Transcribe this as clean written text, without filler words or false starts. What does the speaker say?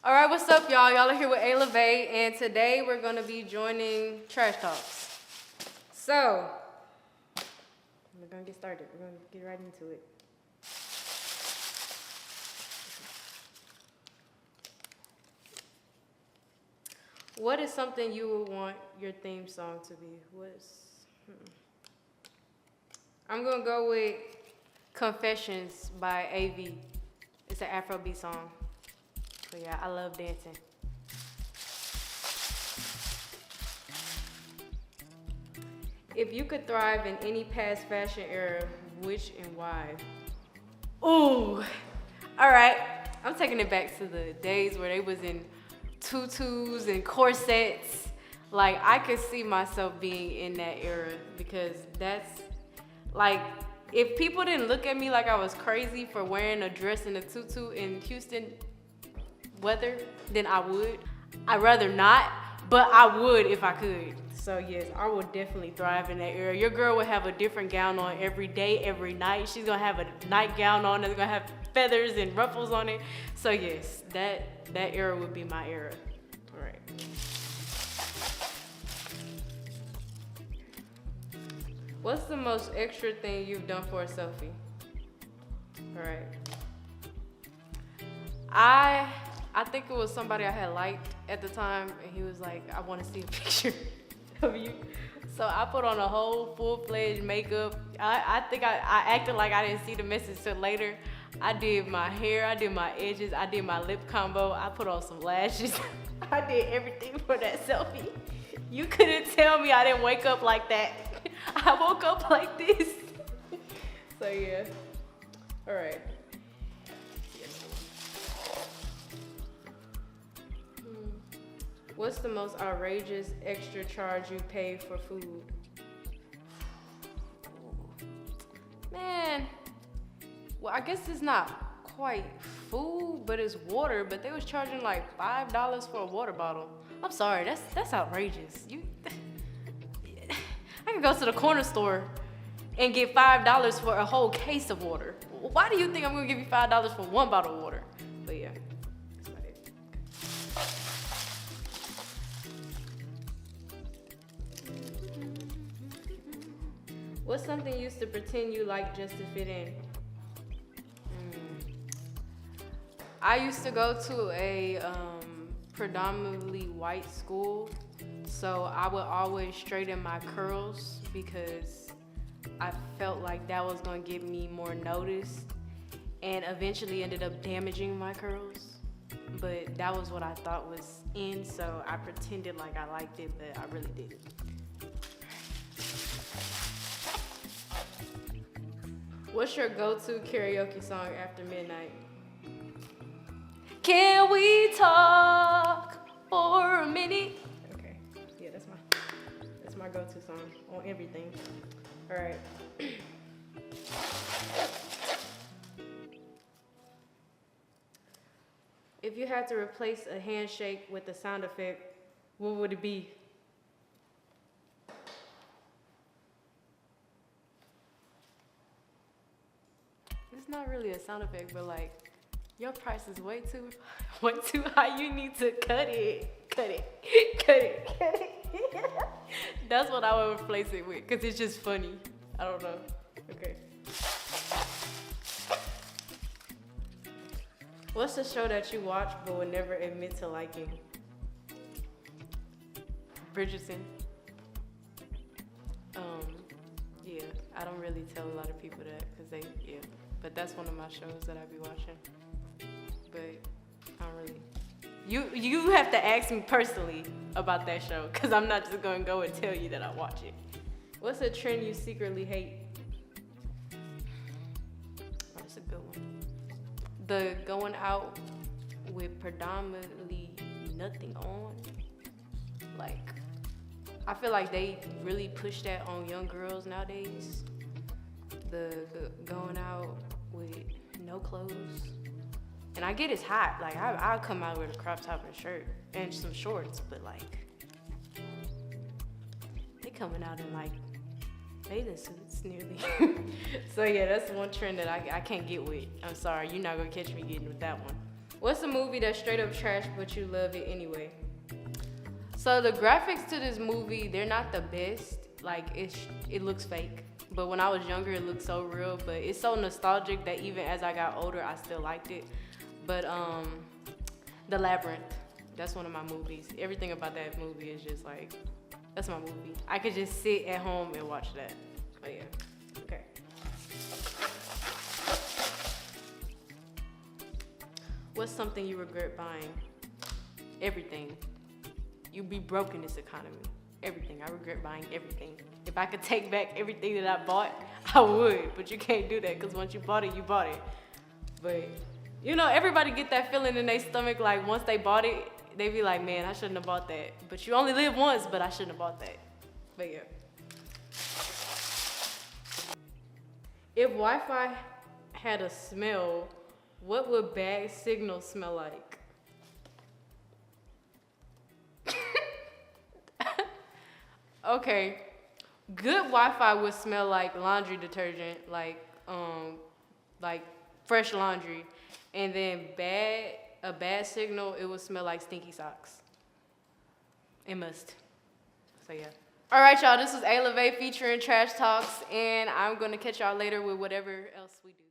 All right, what's up, y'all? Y'all are here with Aylavay, and today we're gonna be joining Trash Talks. So, we're gonna get started. We're gonna get right into it. What is something you would want your theme song to be? I'm gonna go with Confessions by AV. It's an Afrobeat song. So yeah, I love dancing. If you could thrive in any past fashion era, which and why? Ooh, all right. I'm taking it back to the days where they was in tutus and corsets. Like, I could see myself being in that era because that's like, if people didn't look at me like I was crazy for wearing a dress and a tutu in Houston weather, then I would. I'd rather not, but I would if I could. So yes, I would definitely thrive in that era. Your girl would have a different gown on every day, every night. She's gonna have a nightgown on that's gonna have feathers and ruffles on it. So yes, that era would be my era. All right. What's the most extra thing you've done for a selfie? All right. I think it was somebody I had liked at the time, and he was like, I want to see a picture of you. So I put on a whole full-fledged makeup. I think I acted like I didn't see the message till later. I did my hair, I did my edges, I did my lip combo, I put on some lashes. I did everything for that selfie. You couldn't tell me I didn't wake up like that. I woke up like this. So yeah, all right. What's the most outrageous extra charge you pay for food? Man, well, I guess it's not quite food, but it's water. But they was charging like $5 for a water bottle. I'm sorry, that's outrageous. I can go to the corner store and get $5 for a whole case of water. Why do you think I'm gonna give you $5 for one bottle of water? But yeah. What's something you used to pretend you liked just to fit in? I used to go to a predominantly white school, so I would always straighten my curls because I felt like that was gonna get me more notice, and eventually ended up damaging my curls. But that was what I thought was in, so I pretended like I liked it, but I really didn't. What's your go-to karaoke song after midnight? Can we talk for a minute? Okay, yeah, that's my go-to song on everything. All right. If you had to replace a handshake with a sound effect, what would it be? It's not really a sound effect, but like, your price is way too high. You need to cut it. That's what I would replace it with, because it's just funny. I don't know. Okay. What's the show that you watch but would never admit to liking? Bridgerton. Yeah, I don't really tell a lot of people that, because but that's one of my shows that I be watching. But I don't really. You have to ask me personally about that show, because I'm not just gonna go and tell you that I watch it. What's a trend you secretly hate? Oh, that's a good one. The going out with predominantly nothing on. Like, I feel like they really push that on young girls nowadays. The going out with no clothes. And I get it's hot. Like, I'll come out with a crop top and a shirt and some shorts, but like, they coming out in like bathing suits nearly. So yeah, that's one trend that I can't get with. I'm sorry, you're not gonna catch me getting with that one. What's a movie that's straight up trash but you love it anyway? So the graphics to this movie, they're not the best. Like it looks fake. But when I was younger, it looked so real. But it's so nostalgic that even as I got older, I still liked it. But The Labyrinth, that's one of my movies. Everything about that movie is just like, that's my movie. I could just sit at home and watch that. But yeah, okay. What's something you regret buying? Everything. You'd be broke in this economy. Everything. I regret buying everything. If I could take back everything that I bought, I would. But you can't do that because once you bought it, you bought it. But, you know, everybody get that feeling in their stomach like once they bought it, they be like, man, I shouldn't have bought that. But you only live once, but I shouldn't have bought that. But yeah. If Wi-Fi had a smell, what would bad signal smell like? Okay, good Wi-Fi would smell like laundry detergent, like fresh laundry, and then a bad signal, it would smell like stinky socks. It must. So yeah. All right, y'all. This was Aylavay featuring Trash Talks, and I'm gonna catch y'all later with whatever else we do.